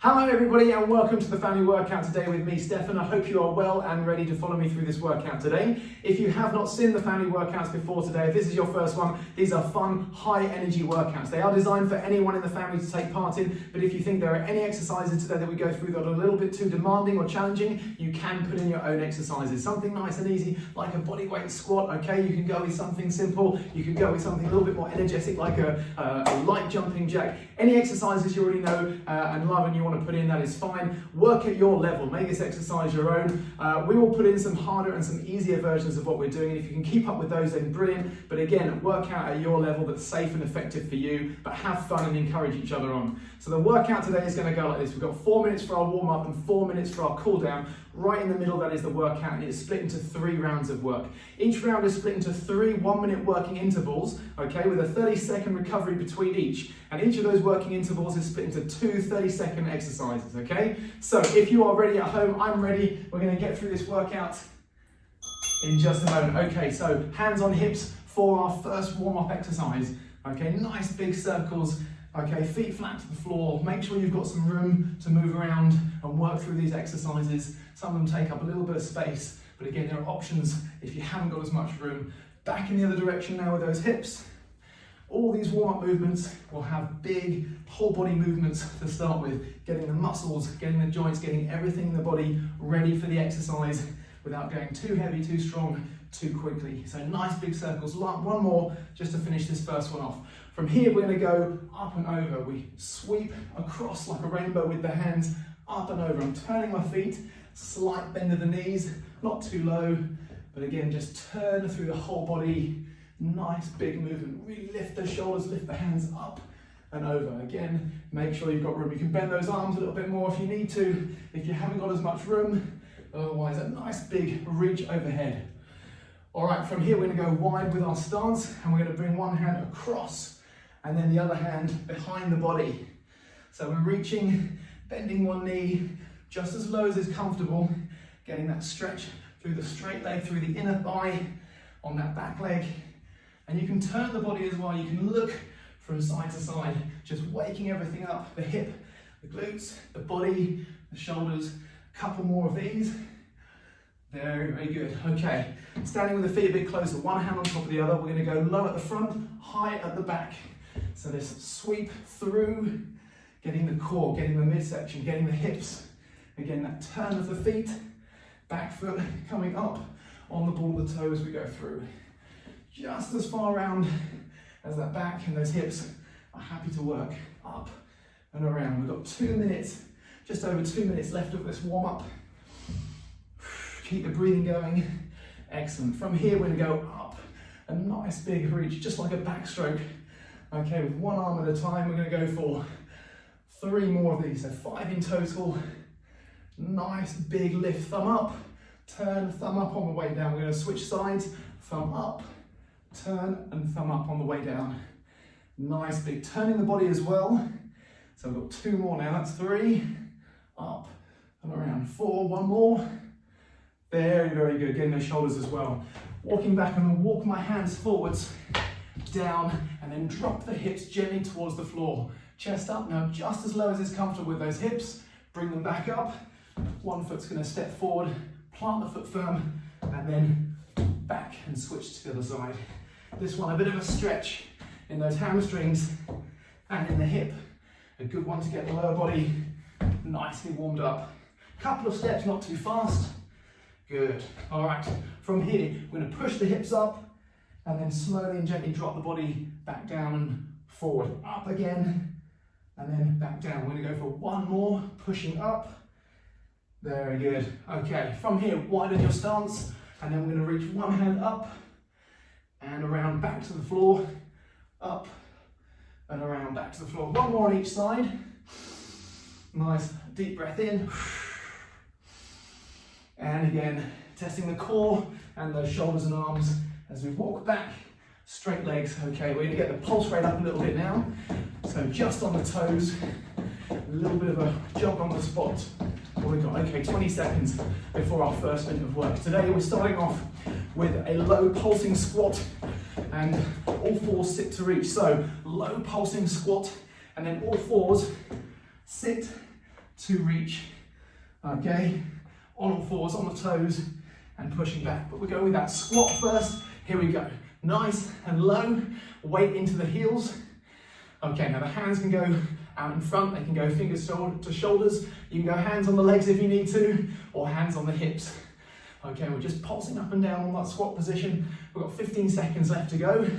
Hello everybody and welcome to the family workout today with me, Stefan. I hope you are well and ready to follow me through this workout today. If you have not seen the family workouts before today, if this is your first one, these are fun, high energy workouts. They are designed for anyone in the family to take part in, but if you think there are any exercises today that we go through that are a little bit too demanding or challenging, you can put in your own exercises. Something nice and easy like a bodyweight squat, okay? You can go with something simple, you can go with something a little bit more energetic like a light jumping jack. Any exercises you already know and love and you want to put in, that is fine. Work at your level, make this exercise your own. We will put in some harder and some easier versions of what we're doing, and if you can keep up with those, then brilliant. But again, work out at your level that's safe and effective for you, but have fun and encourage each other on. So the workout today is going to go like this. We've got 4 minutes for our warm up and 4 minutes for our cool down. Right in the middle, that is the workout, and it's split into 3 rounds of work. Each round is split into 3 1-minute working intervals, okay, with a 30-second recovery between each. And each of those working intervals is split into 2 30-second exercises, okay? So if you are ready at home, I'm ready. We're going to get through this workout in just a moment. Okay, so hands on hips for our first warm-up exercise. Okay, nice big circles. Okay, feet flat to the floor. Make sure you've got some room to move around and work through these exercises. Some of them take up a little bit of space, but again, there are options if you haven't got as much room. Back in the other direction now with those hips. All these warm-up movements will have big whole body movements to start with, getting the muscles, getting the joints, getting everything in the body ready for the exercise without going too heavy, too strong, too quickly. So nice big circles. One more just to finish this first one off. From here, we're going to go up and over. We sweep across like a rainbow with the hands, up and over. I'm turning my feet, slight bend of the knees, not too low, but again, just turn through the whole body. Nice big movement. Really lift the shoulders, lift the hands up and over. Again, make sure you've got room. You can bend those arms a little bit more if you need to, if you haven't got as much room. Otherwise, a nice big reach overhead. All right, from here, we're going to go wide with our stance, and we're going to bring one hand across and then the other hand behind the body. So we're reaching, bending one knee just as low as is comfortable, getting that stretch through the straight leg, through the inner thigh, on that back leg. And you can turn the body as well. You can look from side to side, just waking everything up, the hip, the glutes, the body, the shoulders. A couple more of these. Very, very good. Okay, standing with the feet a bit closer, one hand on top of the other. We're going to go low at the front, high at the back. So this sweep through, getting the core, getting the midsection, getting the hips. Again, that turn of the feet, back foot coming up on the ball of the toe as we go through. Just as far around as that back and those hips are happy to work up and around. We've got 2 minutes, just over 2 minutes left of this warm up. Keep the breathing going. Excellent. From here, we're going to go up. A nice big reach, just like a backstroke. Okay, with one arm at a time, we're going to go for 3 more of these, so 5 in total. Nice big lift, thumb up, turn, thumb up on the way down. We're going to switch sides, thumb up, turn, and thumb up on the way down. Nice big turn in the body as well. So we've got 2 more now, that's 3, up and around, 4, 1 more. Very, very good, getting those shoulders as well. Walking back, I'm going to walk my hands forwards, down, and then drop the hips gently towards the floor. Chest up, now just as low as is comfortable with those hips. Bring them back up. One foot's going to step forward, plant the foot firm, and then back and switch to the other side. This one, a bit of a stretch in those hamstrings and in the hip. A good one to get the lower body nicely warmed up. Couple of steps, not too fast. Good. All right, from here, we're going to push the hips up and then slowly and gently drop the body back down and forward. Up again, and then back down. We're going to go for 1 more, pushing up. Very good. Okay, from here, widen your stance, and then we're going to reach one hand up and around back to the floor, up and around back to the floor. 1 more on each side. Nice deep breath in. And again, testing the core and those shoulders and arms as we walk back, straight legs. Okay, we're going to get the pulse rate up a little bit now. So just on the toes, a little bit of a jog on the spot. What we've got, okay, 20 seconds before our first minute of work. Today we're starting off with a low pulsing squat and all 4 sit to reach. So low pulsing squat and then all 4s sit to reach. Okay, on all fours, on the toes, and pushing back. But we go with that squat first. Here we go. Nice and low, weight into the heels. Okay, now the hands can go out in front, they can go fingers to shoulders. You can go hands on the legs if you need to, or hands on the hips. Okay, we're just pulsing up and down on that squat position. We've got 15 seconds left to go.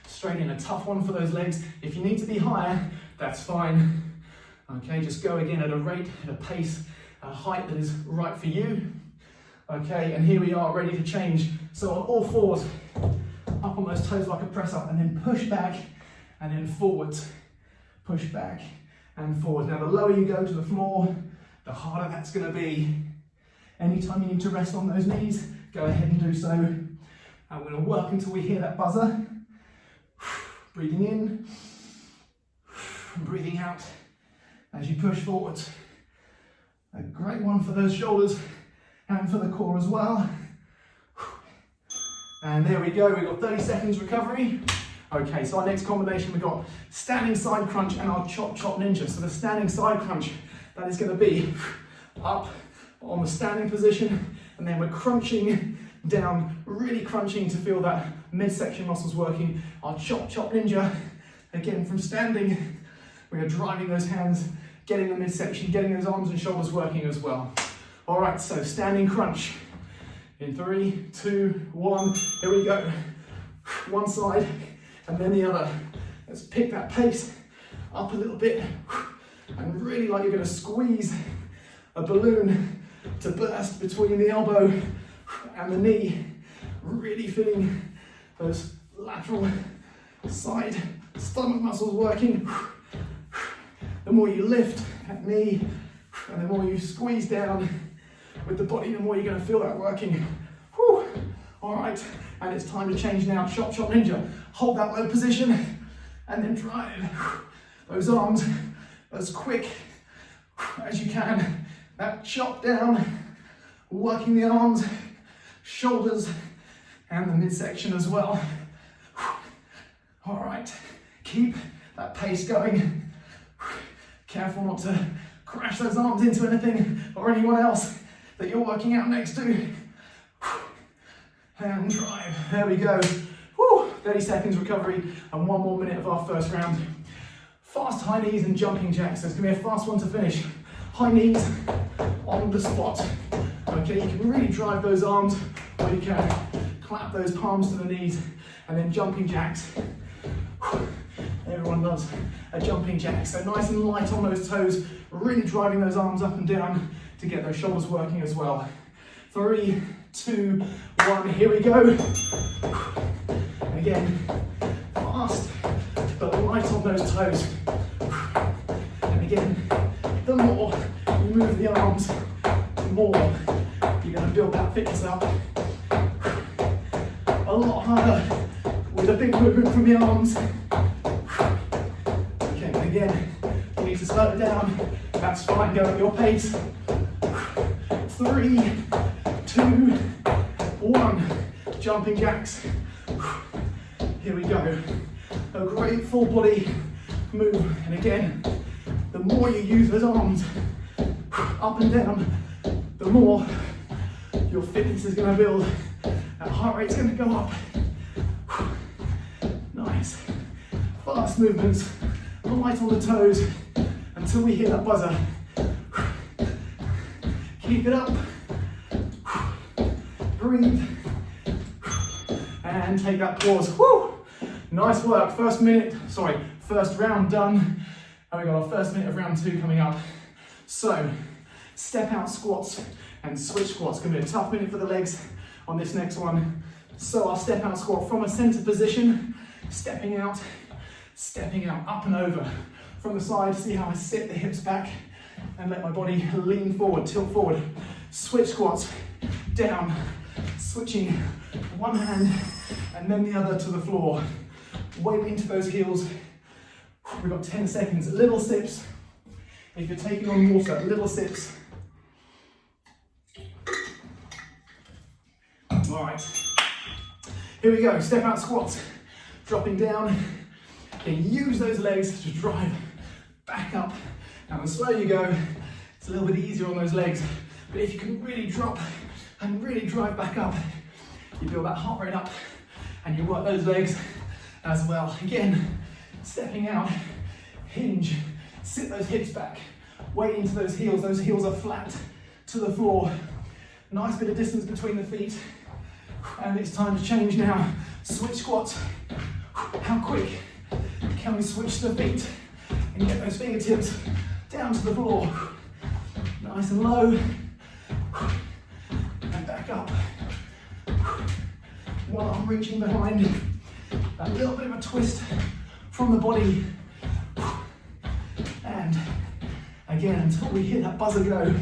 Straight in, a tough one for those legs. If you need to be higher, that's fine. Okay, just go again at a rate, at a pace, a height that is right for you. Okay, and here we are, ready to change. So on all fours, up on those toes like a press up, and then push back, and then forwards. Push back and forward. Now the lower you go to the floor, the harder that's going to be. Anytime you need to rest on those knees, go ahead and do so. And we're going to work until we hear that buzzer. Breathing in, breathing out as you push forwards. A great one for those shoulders and for the core as well. And there we go, we've got 30 seconds recovery. Okay, so our next combination, we've got standing side crunch and our chop chop ninja. So the standing side crunch, that is going to be up on the standing position, and then we're crunching down, really crunching to feel that midsection muscles working. Our chop chop ninja, again from standing, we are driving those hands, getting the midsection, getting those arms and shoulders working as well. All right, so standing crunch. In 3, 2, 1, here we go. One side and then the other. Let's pick that pace up a little bit, and really like you're going to squeeze a balloon to burst between the elbow and the knee, really feeling those lateral side stomach muscles working. The more you lift that knee and the more you squeeze down with the body, the more you're going to feel that working. Whew. All right, and it's time to change now. Chop chop ninja. Hold that low position and then drive those arms as quick as you can. That chop down, working the arms, shoulders, and the midsection as well. All right, keep that pace going. Careful not to crash those arms into anything or anyone else that you're working out next to. And drive, there we go. Whew. 30 seconds recovery and 1 more minute of our first round. Fast high knees and jumping jacks. So it's gonna be a fast one to finish. High knees on the spot. Okay, you can really drive those arms, or you can clap those palms to the knees, and then jumping jacks. Everyone loves a jumping jack. So nice and light on those toes, really driving those arms up and down to get those shoulders working as well. 3, 2, 1, here we go. And again, fast, but light on those toes. And again, the more you move the arms, the more you're going to build that fitness up. A lot harder with a big movement from the arms. Okay, and again, you need to slow it down. That's fine, go at your pace. 3, 2, 1, jumping jacks. Here we go. A great full body move. And again, the more you use those arms up and down, the more your fitness is going to build. That heart rate's going to go up. Nice. Fast movements, light on the toes until we hear that buzzer. Keep it up. Breathe. And take that pause. Woo! Nice work. First round done. And we've got our first minute of round 2 coming up. So, step out squats and switch squats. It's going to be a tough minute for the legs on this next one. So our step out squat from a center position, stepping out, up and over. From the side, see how I sit the hips back and let my body lean forward, tilt forward. Switch squats, down, switching one hand and then the other to the floor. Weight into those heels. We've got 10 seconds, little sips. If you're taking on water, little sips. All right, here we go, step out squats. Dropping down, then use those legs to drive back up. Now the slower you go, It's a little bit easier on those legs, but if you can really drop and really drive back up, you build that heart rate up and you work those legs as well. Again, stepping out, hinge, sit those hips back, weight into those heels are flat to the floor. Nice bit of distance between the feet, and it's time to change now. Switch squats. How quick can we switch the feet and get those fingertips down to the floor? Nice and low, and back up. One arm reaching behind, a little bit of a twist from the body. And again, until we hit that buzzer go,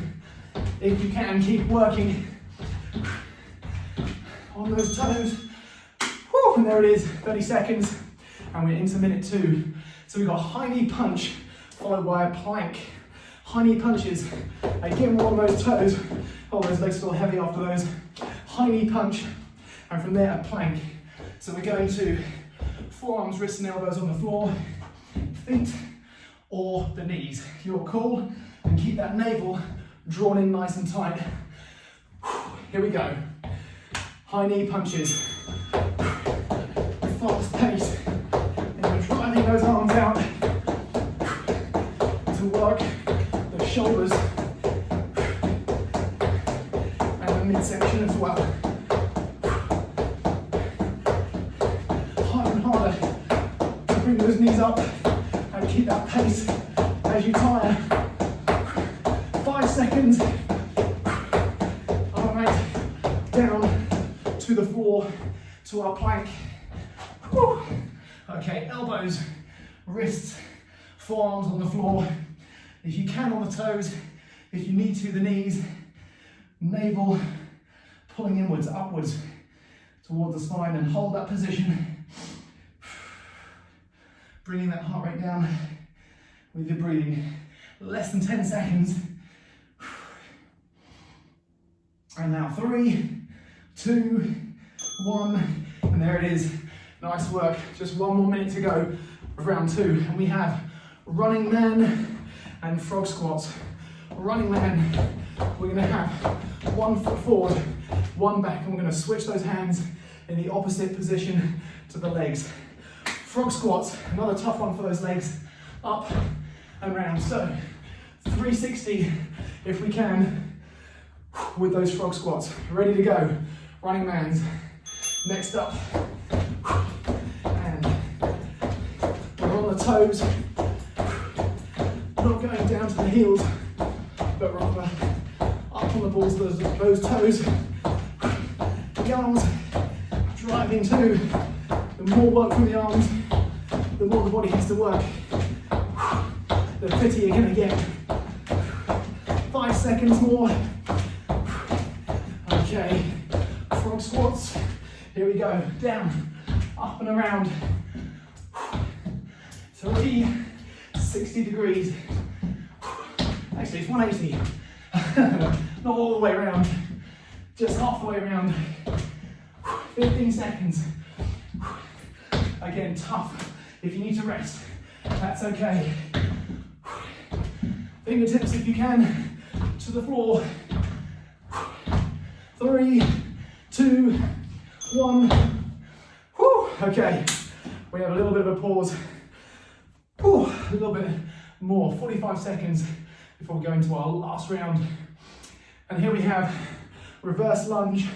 if you can, keep working on those toes. Whew, and there it is, 30 seconds, and we're into minute 2. So we've got high knee punch, followed by a plank. High knee punches, again we're on those toes. Oh, those legs feel heavy after those. High knee punch, and from there a plank. So we're going to forearms, wrists and elbows on the floor, feet or the knees. Your call, and keep that navel drawn in nice and tight. Here we go. High knee punches. Fast pace. And we're driving those arms out to work the shoulders and the midsection as well. Harder and harder to bring those knees up and keep that pace as you tire. 5 seconds. All right, down to the floor, to our plank. Whew. Okay, elbows, wrists, forearms on the floor. If you can on the toes, if you need to, the knees, navel pulling inwards, upwards towards the spine, and hold that position. Bringing that heart rate down with your breathing. Less than 10 seconds. And now 3, 2, 1, and there it is. Nice work. Just 1 more minute to go of round 2, and we have running man and frog squats. Running man, we're going to have 1 foot forward, 1 back, and we're going to switch those hands in the opposite position to the legs. Frog squats, another tough one for those legs, up and round. So 360 if we can with those frog squats. Ready to go. Running man's. Next up. And we're on the toes. Not going down to the heels, but rather up on the balls of those toes. The arms driving too. The more work from the arms, the more the body has to work. The fitter you're going to get. 5 seconds more. Okay, frog squats. Here we go. Down, up and around. 360 degrees. Actually, it's 180. Not all the way around, just half the way around. 15 seconds. Again, tough. If you need to rest, that's okay. Fingertips, if you can, to the floor. 3, 2, 1. Whew. Okay, we have a little bit of a pause. Whew. A little bit more, 45 seconds before we go into our last round. And here we have reverse lunge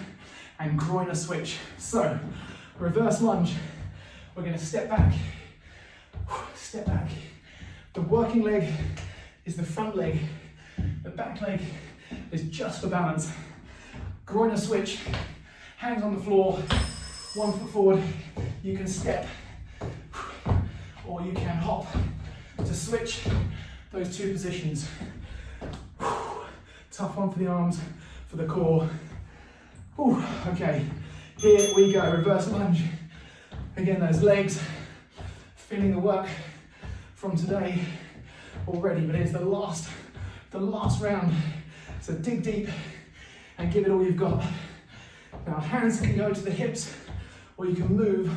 and groiner switch. So, reverse lunge, we're going to step back, step back. The working leg is the front leg, the back leg is just for balance. Groiner switch, hands on the floor, 1 foot forward, you can step or you can hop to switch those 2 positions. Tough one for the arms, for the core. Okay, here we go, reverse lunge. Again, those legs, feeling the work from today already, but it's the last round. So dig deep and give it all you've got. Now hands can go to the hips, or you can move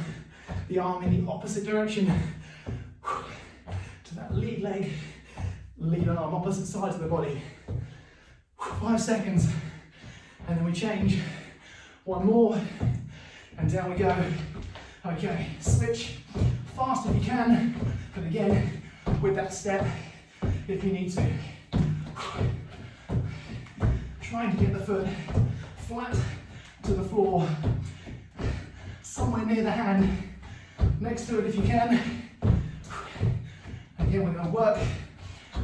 the arm in the opposite direction to that lead leg, lead arm, opposite sides of the body. 5 seconds, and then we change. One more, and down we go. Okay, switch fast if you can, but again, with that step, if you need to. Trying to get the foot flat to the floor, somewhere near the hand, next to it if you can. Again, we're going to work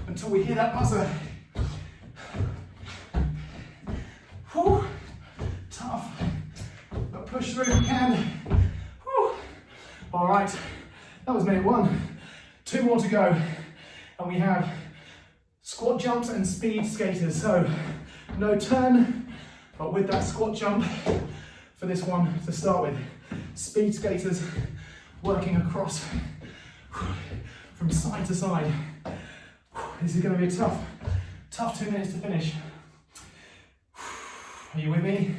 until we hear that buzzer. Whew. Tough, but push through if you can. Whew. All right, that was minute 1. 2 more to go, and we have squat jumps and speed skaters. So no turn, but with that squat jump for this one to start with. Speed skaters working across from side to side. This is going to be a tough 2 minutes to finish. Are you with me?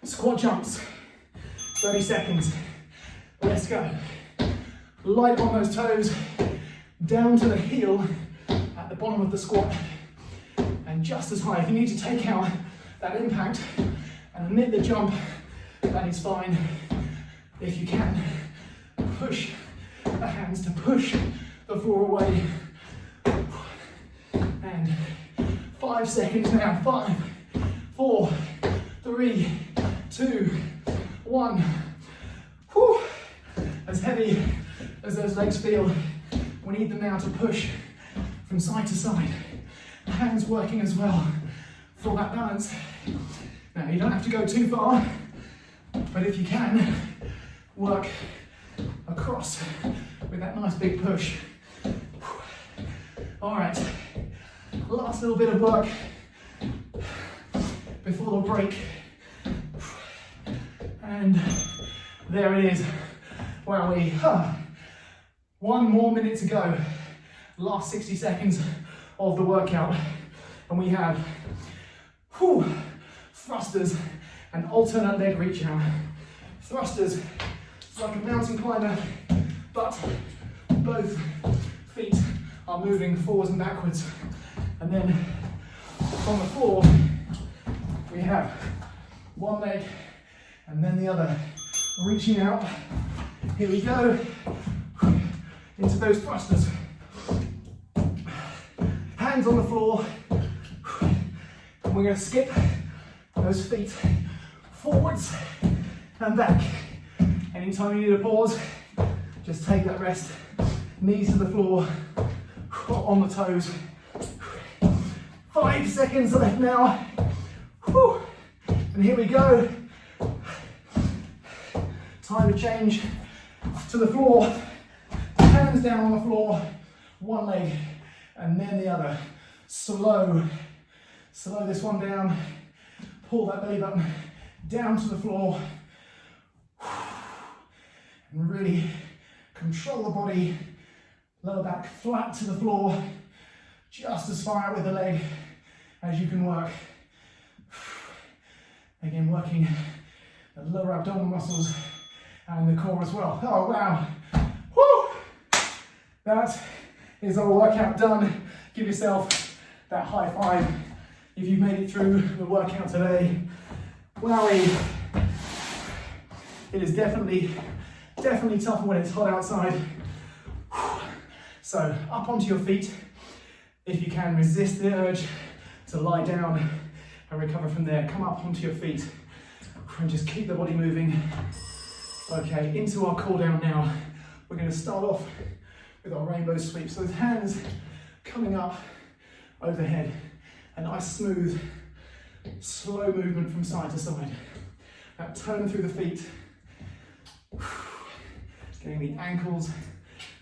Squat jumps, 30 seconds. Let's go. Light on those toes, down to the heel at the bottom of the squat, and just as high. If you need to take out that impact and omit the jump, that is fine. If you can, push the hands to push the floor away. And 5 seconds now. 5, 4, 3, 2, 1. Whew. As heavy as those legs feel, we need them now to push from side to side. The hands working as well for that balance. Now, you don't have to go too far, but if you can, work across with that nice big push. All right, last little bit of work before the break. And there it is. Wowee. 1 more minute to go. Last 60 seconds of the workout. And we have thrusters and alternate leg reach out. Thrusters, like a mountain climber, but both feet are moving forwards and backwards. And then from the floor, we have one leg and then the other, reaching out. Here we go, into those thrusters. Hands on the floor, and we're going to skip those feet forwards and back. Anytime you need a pause, just take that rest. Knees to the floor, on the toes. 5 seconds left now. And here we go. Time to change to the floor. Hands down on the floor, one leg and then the other. Slow this one down. Pull that belly button down to the floor. And really control the body. Lower back flat to the floor. Just as far out with the leg as you can work. Again, working the lower abdominal muscles and the core as well. Oh, wow. Woo! That is our workout done. Give yourself that high five if you've made it through the workout today. Wowie. It is definitely tougher when it's hot outside. So up onto your feet. If you can, resist the urge to lie down and recover from there. Come up onto your feet and just keep the body moving. Okay, into our cool down now. We're going to start off with our rainbow sweep. So with hands coming up overhead. A nice smooth, slow movement from side to side. That turn through the feet. Getting the ankles,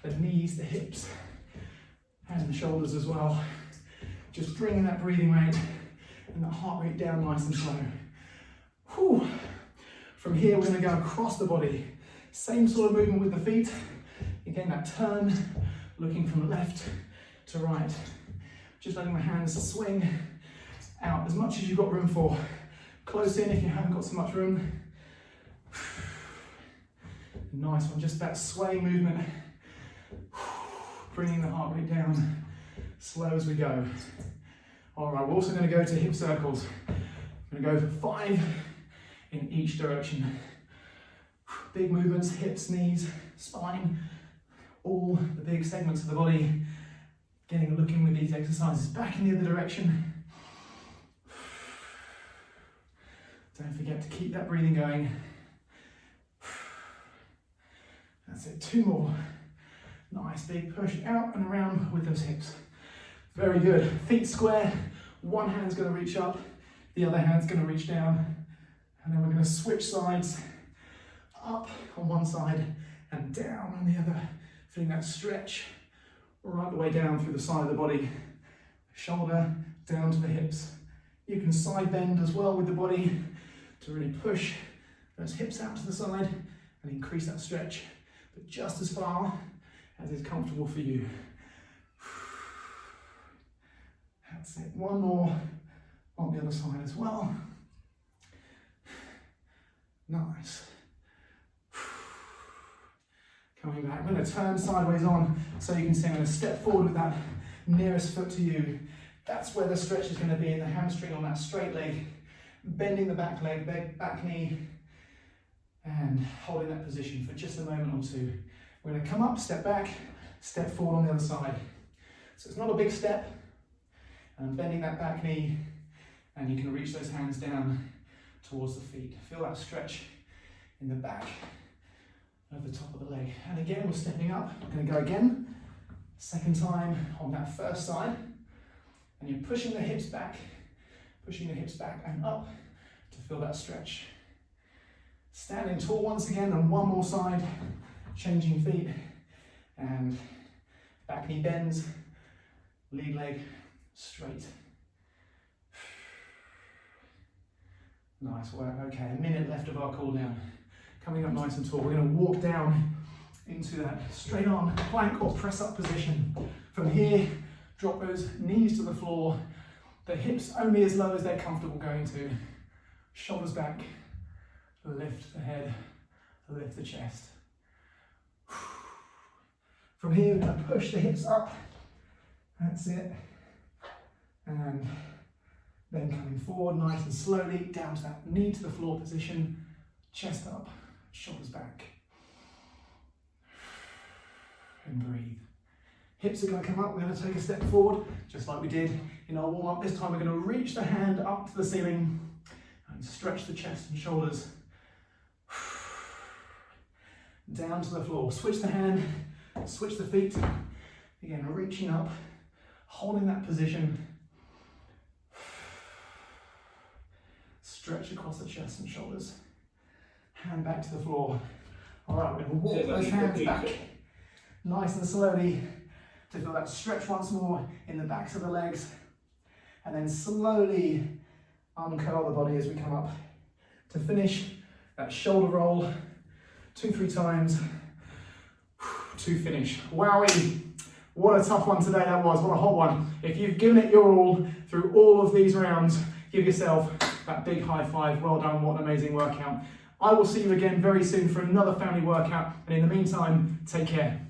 the knees, the hips, and the shoulders as well. Just bringing that breathing rate and the heart rate down nice and slow. Whew. From here, we're going to go across the body. Same sort of movement with the feet. Again, that turn, looking from left to right. Just letting the hands swing out as much as you've got room for. Close in if you haven't got so much room. Nice one, just that sway movement. Bringing the heart rate down slow as we go. All right, we're also going to go to hip circles. I'm going to go for 5 in each direction. Big movements, hips, knees, spine, all the big segments of the body. Getting a look in with these exercises. Back in the other direction. Don't forget to keep that breathing going. That's it, 2 more. Nice big push out and around with those hips. Very good. Feet square. One hand's going to reach up, the other hand's going to reach down. And then we're going to switch sides. Up on one side and down on the other. Feeling that stretch right the way down through the side of the body. Shoulder down to the hips. You can side bend as well with the body to really push those hips out to the side and increase that stretch, but just as far as is comfortable for you. That's it. One more on the other side as well. Nice. Coming back, I'm going to turn sideways on so you can see I'm going to step forward with that nearest foot to you. That's where the stretch is going to be in the hamstring on that straight leg. Bending the back leg, back knee, and holding that position for just a moment or two. We're going to come up, step back, step forward on the other side. So it's not a big step, and I'm bending that back knee, and you can reach those hands down towards the feet. Feel that stretch in the back of the top of the leg. And again, we're stepping up. We're going to go again. Second time on that first side. And you're pushing the hips back and up to feel that stretch. Standing tall once again on one more side. Changing feet. And back knee bends. Lead leg straight. Nice work. Okay, a minute left of our cool down. Coming up nice and tall. We're going to walk down into that straight arm plank or press up position. From here, drop those knees to the floor. The hips only as low as they're comfortable going to. Shoulders back. Lift the head. Lift the chest. From here, we're going to push the hips up. That's it. And then coming forward nice and slowly down to that knee to the floor position. Chest up. Shoulders back. And breathe. Hips are going to come up. We're going to take a step forward, just like we did in our warm-up. This time we're going to reach the hand up to the ceiling and stretch the chest and shoulders. Down to the floor. Switch the hand, switch the feet. Again, reaching up, holding that position. Stretch across the chest and shoulders. Hand back to the floor. All right, we're going to walk those hands back nice and slowly to feel that stretch once more in the backs of the legs. And then slowly uncurl the body as we come up to finish that shoulder roll 2-3 times to finish. Wowie! What a tough one today that was. What a hot one. If you've given it your all through all of these rounds, give yourself that big high five. Well done. What an amazing workout. I will see you again very soon for another family workout. And in the meantime, take care.